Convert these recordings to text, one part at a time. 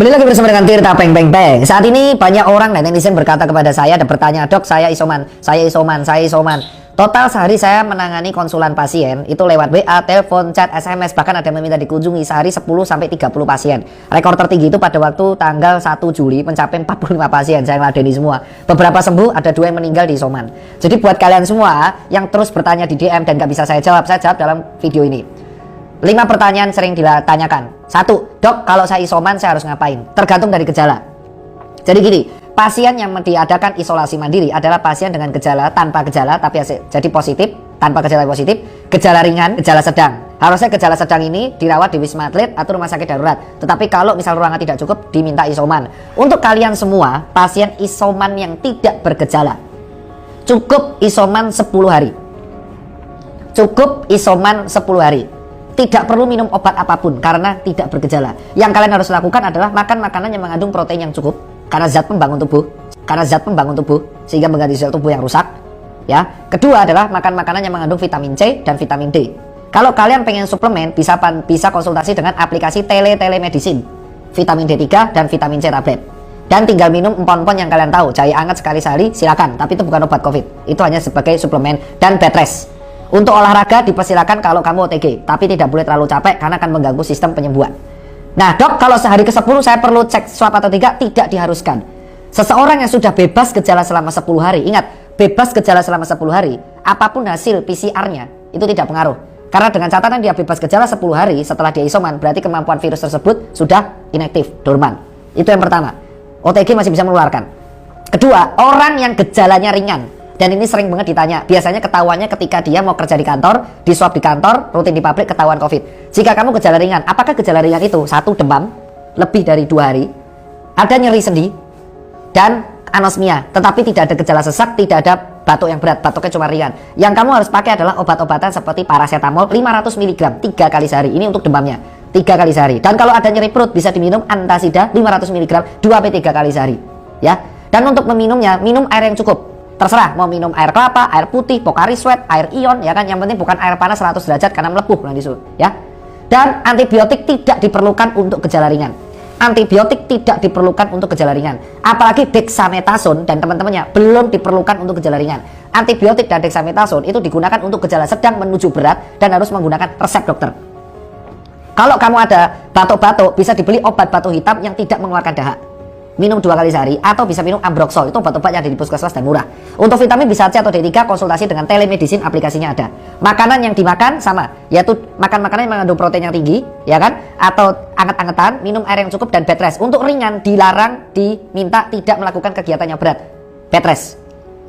Kembali lagi bersama dengan Tirta Peng Peng Peng. Saat ini banyak orang dan netizen berkata kepada saya dan bertanya, "Dok, saya isoman. Total sehari saya menangani konsulan pasien itu lewat WA, telepon, chat, SMS, bahkan ada yang meminta dikunjungi sehari 10 sampai 30 pasien. Rekor tertinggi itu pada waktu tanggal 1 Juli mencapai 45 pasien. Saya ngeladeni semua. Beberapa sembuh, ada 2 yang meninggal di isoman. Jadi buat kalian semua yang terus bertanya di DM dan gak bisa saya jawab dalam video ini. 5 pertanyaan sering ditanyakan. 1, dok, kalau saya isoman saya harus ngapain? Tergantung dari gejala. Jadi gini, pasien yang diadakan isolasi mandiri adalah pasien dengan gejala tanpa gejala tapi jadi positif, tanpa gejala positif, gejala ringan, gejala sedang. Harusnya gejala sedang ini dirawat di Wisma Atlet atau rumah sakit darurat. Tetapi kalau misal ruangan tidak cukup, diminta isoman. Untuk kalian semua, pasien isoman yang tidak bergejala, cukup isoman 10 hari. Cukup isoman 10 hari. Tidak perlu minum obat apapun karena tidak bergejala. Yang kalian harus lakukan adalah makan makanan yang mengandung protein yang cukup karena zat pembangun tubuh, sehingga mengganti sel tubuh yang rusak. Ya. Kedua adalah makan makanan yang mengandung vitamin C dan vitamin D. Kalau kalian pengen suplemen, bisa konsultasi dengan aplikasi telemedicine, vitamin D3 dan vitamin C tablet. Dan tinggal minum empon-empon yang kalian tahu, jahe hangat sekali sehari silakan, tapi itu bukan obat COVID. Itu hanya sebagai suplemen dan bed rest. Untuk olahraga dipersilakan kalau kamu OTG, tapi tidak boleh terlalu capek karena akan mengganggu sistem penyembuhan. Nah dok, kalau sehari ke-10 saya perlu cek swab atau tidak diharuskan. Seseorang yang sudah bebas gejala selama 10 hari, ingat, bebas gejala selama 10 hari, apapun hasil PCR-nya itu tidak pengaruh. Karena dengan catatan dia bebas gejala 10 hari setelah dia isoman, berarti kemampuan virus tersebut sudah inaktif, dorman. Itu yang pertama, OTG masih bisa menularkan. Kedua, orang yang gejalanya ringan. Dan ini sering banget ditanya, biasanya ketahuannya ketika dia mau kerja di kantor, di swab di kantor, rutin di pabrik, ketahuan COVID. Jika kamu gejala ringan, apakah gejala ringan itu? 1, demam, lebih dari 2 hari, ada nyeri sendi, dan anosmia. Tetapi tidak ada gejala sesak, tidak ada batuk yang berat, batuknya cuma ringan. Yang kamu harus pakai adalah obat-obatan seperti paracetamol 500 mg 3 kali sehari. Ini untuk demamnya, 3 kali sehari. Dan kalau ada nyeri perut, bisa diminum antasida 500 mg 2-3 kali sehari. Ya. Dan untuk meminumnya, minum air yang cukup. Terserah mau minum air kelapa, air putih, Pocari Sweat, air ion, ya kan, yang penting bukan air panas 100 derajat karena melepuh nanti ya. Dan antibiotik tidak diperlukan untuk gejala ringan. Antibiotik tidak diperlukan untuk gejala ringan. Apalagi dexamethasone dan teman-temannya belum diperlukan untuk gejala ringan. Antibiotik dan dexamethasone itu digunakan untuk gejala sedang menuju berat dan harus menggunakan resep dokter. Kalau kamu ada batuk-batuk, bisa dibeli obat batuk hitam yang tidak mengeluarkan dahak. Minum 2 kali sehari, atau bisa minum Ambroxol, itu obat-obat yang ada di puskesmas dan murah. Untuk vitamin bisa C atau D3, konsultasi dengan telemedicine, aplikasinya ada. Makanan yang dimakan sama, yaitu makan makanan yang mengandung protein yang tinggi, ya kan, atau anget-angetan, minum air yang cukup dan bed rest. Untuk ringan dilarang, diminta tidak melakukan kegiatan yang berat, bed rest.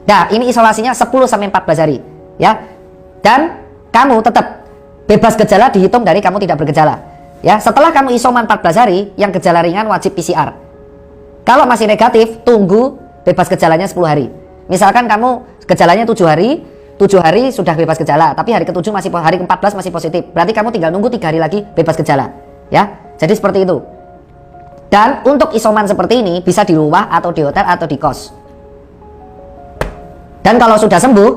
Nah, ini isolasinya 10 sampai 14 hari, ya. Dan kamu tetap bebas gejala dihitung dari kamu tidak bergejala. Ya, setelah kamu isoman 14 hari, yang gejala ringan wajib PCR. Kalau masih negatif, tunggu bebas gejalanya 10 hari. Misalkan kamu gejalanya 7 hari sudah bebas gejala, tapi hari ke-7 hari ke-14 masih positif. Berarti kamu tinggal nunggu 3 hari lagi bebas gejala. Ya, jadi seperti itu. Dan untuk isoman seperti ini bisa di rumah atau di hotel atau di kos. Dan kalau sudah sembuh,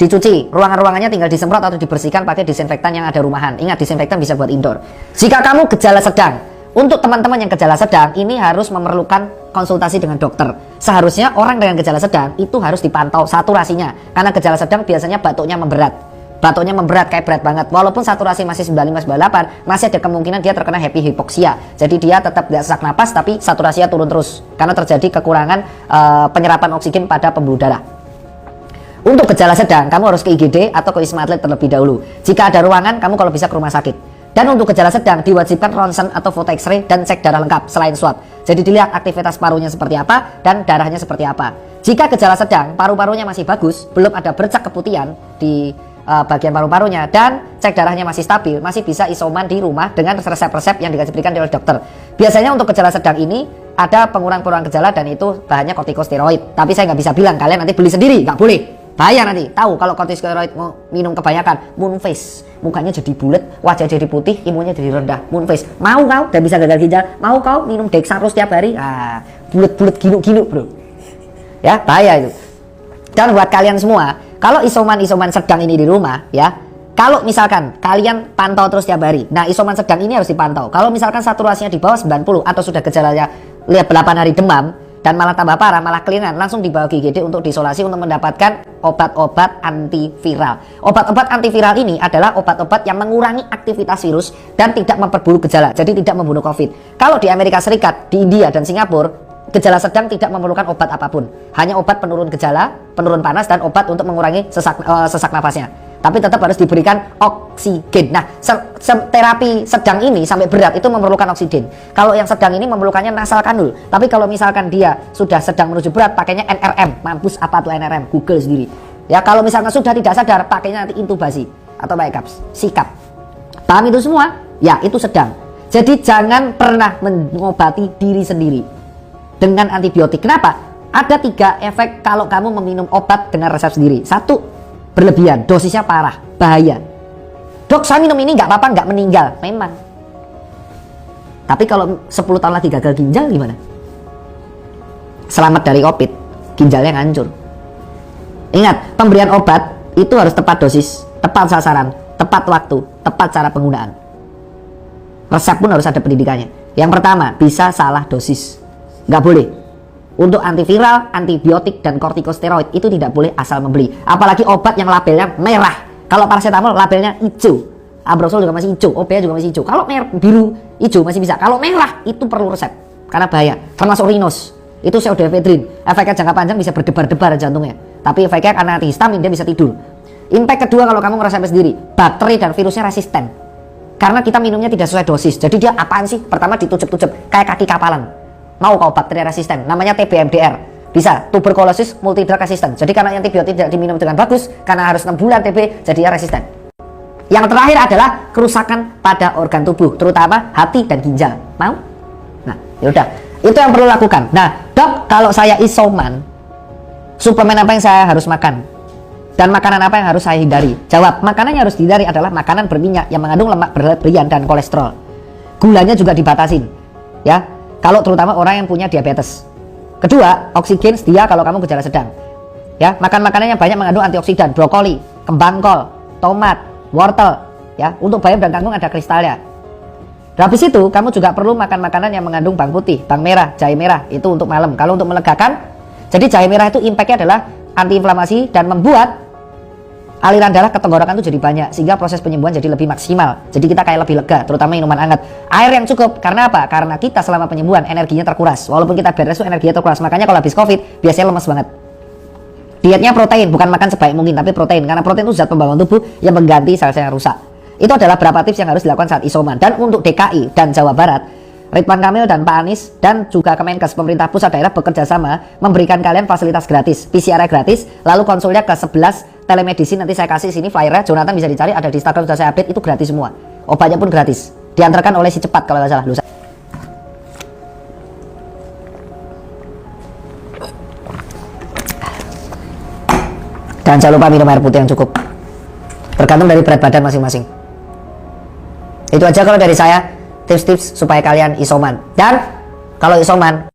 dicuci, ruangan-ruangannya tinggal disemprot atau dibersihkan pakai disinfektan yang ada rumahan. Ingat, disinfektan bisa buat indoor. Jika kamu gejala sedang, untuk teman-teman yang gejala sedang, ini harus memerlukan konsultasi dengan dokter. Seharusnya orang dengan gejala sedang itu harus dipantau saturasinya. Karena gejala sedang biasanya batuknya memberat. Batuknya memberat, kayak berat banget. Walaupun saturasi masih 95-98, masih ada kemungkinan dia terkena happy hypoxia. Jadi dia tetap tidak sesak napas, tapi saturasinya turun terus. Karena terjadi kekurangan penyerapan oksigen pada pembuluh darah. Untuk gejala sedang, kamu harus ke IGD atau ke Wisma Atlet terlebih dahulu. Jika ada ruangan, kamu kalau bisa ke rumah sakit. Dan untuk gejala sedang diwajibkan ronsen atau foto X-ray dan cek darah lengkap selain swab. Jadi dilihat aktivitas parunya seperti apa dan darahnya seperti apa. Jika gejala sedang, paru-parunya masih bagus, belum ada bercak keputihan di bagian paru-parunya dan cek darahnya masih stabil, masih bisa isoman di rumah dengan resep-resep yang diberikan oleh dokter. Biasanya untuk gejala sedang ini ada pengurang-pengurang gejala dan itu bahannya kortikosteroid. Tapi saya nggak bisa bilang, kalian nanti beli sendiri, nggak boleh. Bahaya nanti, tahu kalau kortikosteroid mau minum kebanyakan, moon face, mukanya jadi bulat, wajah jadi putih, imunnya jadi rendah, moon face. Mau kau dan bisa gagal ginjal, mau kau minum Dexarus tiap hari, bulat-bulat ginu-ginu bro. Ya, bahaya itu. Dan buat kalian semua, kalau isoman sedang ini di rumah, ya, Kalau misalkan kalian pantau terus tiap hari, nah isoman sedang ini harus dipantau. Kalau misalkan saturasinya di bawah 90 atau sudah gejalanya lihat 8 hari demam dan malah tambah parah, malah kelingan, langsung dibawa GGD untuk diisolasi untuk mendapatkan obat-obat antiviral. Obat-obat antiviral ini adalah obat-obat yang mengurangi aktivitas virus dan tidak memperburuk gejala, jadi tidak membunuh COVID. Kalau di Amerika Serikat, di India dan Singapura, gejala sedang tidak memerlukan obat apapun, hanya obat penurun gejala, penurun panas, dan obat untuk mengurangi sesak nafasnya. Tapi tetap harus diberikan oksigen. Nah, terapi sedang ini sampai berat itu memerlukan oksigen. Kalau yang sedang ini memerlukannya nasal kanul. Tapi kalau misalkan dia sudah sedang menuju berat, pakainya NRM. Mampus apa tuh NRM? Google sendiri. Ya, kalau misalkan sudah tidak sadar, pakainya nanti intubasi atau pakai kaps, sikap. Paham itu semua? Ya, itu sedang. Jadi jangan pernah mengobati diri sendiri dengan antibiotik. Kenapa? Ada 3 efek kalau kamu meminum obat dengan resep sendiri. 1, berlebihan, dosisnya parah, bahaya. Dok, saya minum ini nggak apa-apa, nggak meninggal. Memang. Tapi kalau 10 tahun lagi gagal ginjal gimana? Selamat dari COVID, ginjalnya hancur. Ingat, pemberian obat itu harus tepat dosis, tepat sasaran, tepat waktu, tepat cara penggunaan. Resep pun harus ada pendidikannya. Yang pertama, bisa salah dosis. Nggak boleh. Untuk antiviral, antibiotik, dan kortikosteroid itu tidak boleh asal membeli. Apalagi obat yang labelnya merah. Kalau paracetamol labelnya hijau, Abrosol juga masih hijau, OBA juga masih hijau. Kalau biru, hijau masih bisa. Kalau merah itu perlu resep karena bahaya. Termasuk Rinos, itu pseudoephedrine. Efeknya jangka panjang bisa berdebar-debar jantungnya. Tapi efeknya karena antihistamin dia bisa tidur. Impact kedua kalau kamu ngerasain sendiri, bakteri dan virusnya resisten. Karena kita minumnya tidak sesuai dosis. Jadi dia apaan sih? Pertama ditutup-tutup kayak kaki kapalan. Mau kau bakteri resisten, namanya TBMDR. Bisa tuberculosis multidrug resistant. Jadi karena antibiotik tidak diminum dengan bagus, karena harus 6 bulan TB, jadi dia resisten. Yang terakhir adalah kerusakan pada organ tubuh, terutama hati dan ginjal. Mau? Nah, yaudah, itu yang perlu lakukan. Nah, dok, kalau saya isoman, suplemen apa yang saya harus makan? Dan makanan apa yang harus saya hindari? Jawab, makanan yang harus dihindari adalah makanan berminyak yang mengandung lemak berlebihan dan kolesterol. Gulanya juga dibatasin, ya. Kalau terutama orang yang punya diabetes. Kedua, oksigen sedia kalau kamu gejala sedang. Ya, makan makanan yang banyak mengandung antioksidan, brokoli, kembang kol, tomat, wortel. Ya, untuk bayam dan kangkung ada kristalnya. Dan habis itu, kamu juga perlu makan makanan yang mengandung bawang putih, bawang merah, jahe merah. Itu untuk malam. Kalau untuk melegakan, jadi jahe merah itu impactnya adalah antiinflamasi dan membuat aliran darah ke tenggorokan itu jadi banyak, sehingga proses penyembuhan jadi lebih maksimal. Jadi kita kayak lebih lega, terutama minuman hangat. Air yang cukup, karena apa? Karena kita selama penyembuhan energinya terkuras. Walaupun kita bed rest itu energinya terkuras. Makanya kalau habis COVID biasanya lemes banget. Dietnya protein, bukan makan sebaik mungkin, tapi protein. Karena protein itu zat pembangun tubuh yang mengganti sel-sel yang rusak. Itu adalah beberapa tips yang harus dilakukan saat isoman. Dan untuk DKI dan Jawa Barat, Ridwan Kamil dan Pak Anies dan juga Kemenkes pemerintah pusat daerah bekerja sama memberikan kalian fasilitas gratis, PCR gratis, lalu konsulnya ke 11 telemedicine. Nanti saya kasih sini flyernya, Jonathan bisa dicari, ada di Instagram sudah saya update, itu gratis semua. Obatnya pun gratis, diantarkan oleh si cepat kalau nggak salah. Lusa. Dan jangan lupa minum air putih yang cukup, tergantung dari berat badan masing-masing. Itu aja kalau dari saya, tips-tips supaya kalian isoman. Dan kalau isoman